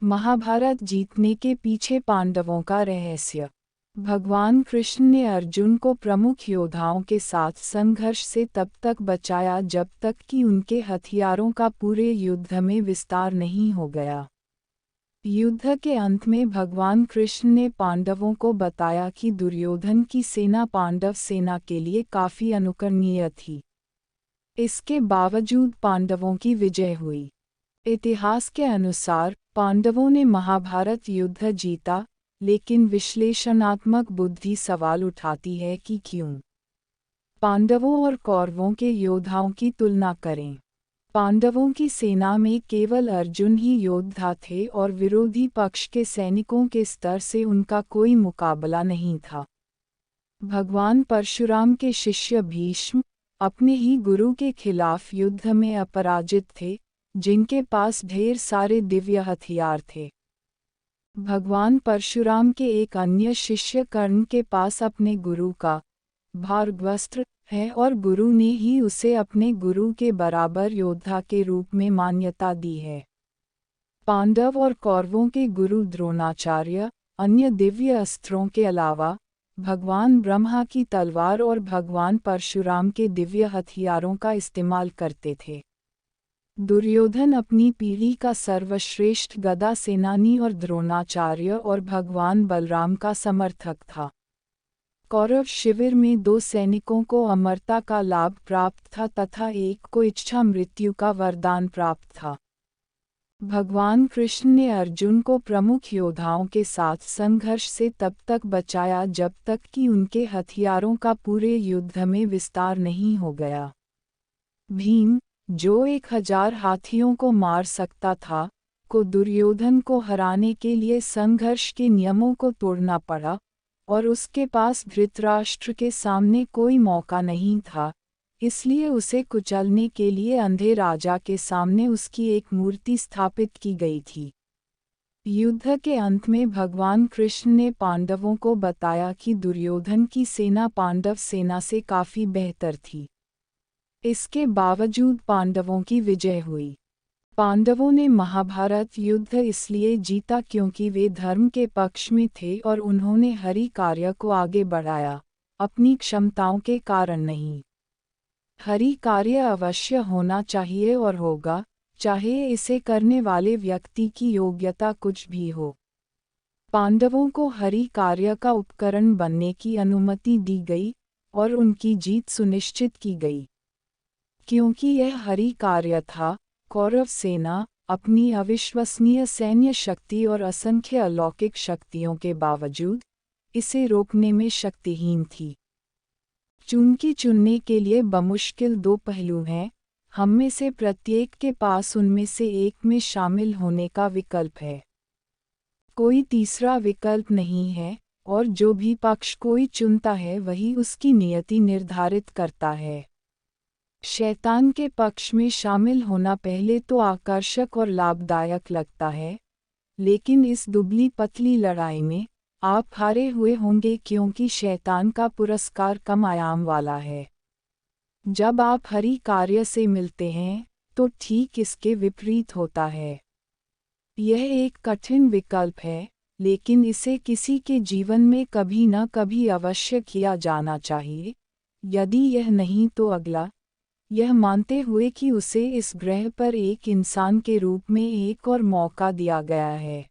महाभारत जीतने के पीछे पांडवों का रहस्य। भगवान कृष्ण ने अर्जुन को प्रमुख योद्धाओं के साथ संघर्ष से तब तक बचाया जब तक कि उनके हथियारों का पूरे युद्ध में विस्तार नहीं हो गया। युद्ध के अंत में भगवान कृष्ण ने पांडवों को बताया कि दुर्योधन की सेना पांडव सेना के लिए काफी अनुकरणीय थी। इसके बावजूद पांडवों की विजय हुई। इतिहास के अनुसार पांडवों ने महाभारत युद्ध जीता, लेकिन विश्लेषणात्मक बुद्धि सवाल उठाती है कि क्यों। पांडवों और कौरवों के योद्धाओं की तुलना करें। पांडवों की सेना में केवल अर्जुन ही योद्धा थे और विरोधी पक्ष के सैनिकों के स्तर से उनका कोई मुकाबला नहीं था। भगवान परशुराम के शिष्य भीष्म अपने ही गुरु के खिलाफ युद्ध में अपराजित थे, जिनके पास ढेर सारे दिव्य हथियार थे। भगवान परशुराम के एक अन्य शिष्य कर्ण के पास अपने गुरु का भार्गवस्त्र है और गुरु ने ही उसे अपने गुरु के बराबर योद्धा के रूप में मान्यता दी है। पांडव और कौरवों के गुरु द्रोणाचार्य अन्य दिव्य अस्त्रों के अलावा भगवान ब्रह्मा की तलवार और भगवान परशुराम के दिव्य हथियारों का इस्तेमाल करते थे। दुर्योधन अपनी पीढ़ी का सर्वश्रेष्ठ गदा सेनानी और द्रोणाचार्य और भगवान बलराम का समर्थक था। कौरव शिविर में 2 सैनिकों को अमरता का लाभ प्राप्त था तथा एक को इच्छा मृत्यु का वरदान प्राप्त था। भगवान कृष्ण ने अर्जुन को प्रमुख योद्धाओं के साथ संघर्ष से तब तक बचाया जब तक कि उनके हथियारों का पूरे युद्ध में विस्तार नहीं हो गया। भीम, जो 1000 हाथियों को मार सकता था, को दुर्योधन को हराने के लिए संघर्ष के नियमों को तोड़ना पड़ा, और उसके पास धृतराष्ट्र के सामने कोई मौका नहीं था, इसलिए उसे कुचलने के लिए अंधे राजा के सामने उसकी एक मूर्ति स्थापित की गई थी। युद्ध के अंत में भगवान कृष्ण ने पांडवों को बताया कि दुर्योधन की सेना पांडव सेना से काफी बेहतर थी। इसके बावजूद पांडवों की विजय हुई। पांडवों ने महाभारत युद्ध इसलिए जीता क्योंकि वे धर्म के पक्ष में थे और उन्होंने हरि कार्य को आगे बढ़ाया, अपनी क्षमताओं के कारण नहीं। हरि कार्य अवश्य होना चाहिए और होगा, चाहे इसे करने वाले व्यक्ति की योग्यता कुछ भी हो। पांडवों को हरि कार्य का उपकरण बनने की अनुमति दी गई और उनकी जीत सुनिश्चित की गई। क्योंकि यह हरि कार्य था, कौरव सेना अपनी अविश्वसनीय सैन्य शक्ति और असंख्य अलौकिक शक्तियों के बावजूद इसे रोकने में शक्तिहीन थी। चुनने के लिए बमुश्किल 2 पहलू हैं, हम में से प्रत्येक के पास उनमें से एक में शामिल होने का विकल्प है। कोई तीसरा विकल्प नहीं है, और जो भी पक्ष कोई चुनता है वही उसकी नियति निर्धारित करता है। शैतान के पक्ष में शामिल होना पहले तो आकर्षक और लाभदायक लगता है, लेकिन इस दुबली पतली लड़ाई में आप हारे हुए होंगे क्योंकि शैतान का पुरस्कार कम आयाम वाला है। जब आप हरि कार्य से मिलते हैं तो ठीक इसके विपरीत होता है। यह एक कठिन विकल्प है, लेकिन इसे किसी के जीवन में कभी न कभी अवश्य किया जाना चाहिए, यदि यह नहीं तो अगला, यह मानते हुए कि उसे इस ग्रह पर एक इंसान के रूप में एक और मौका दिया गया है।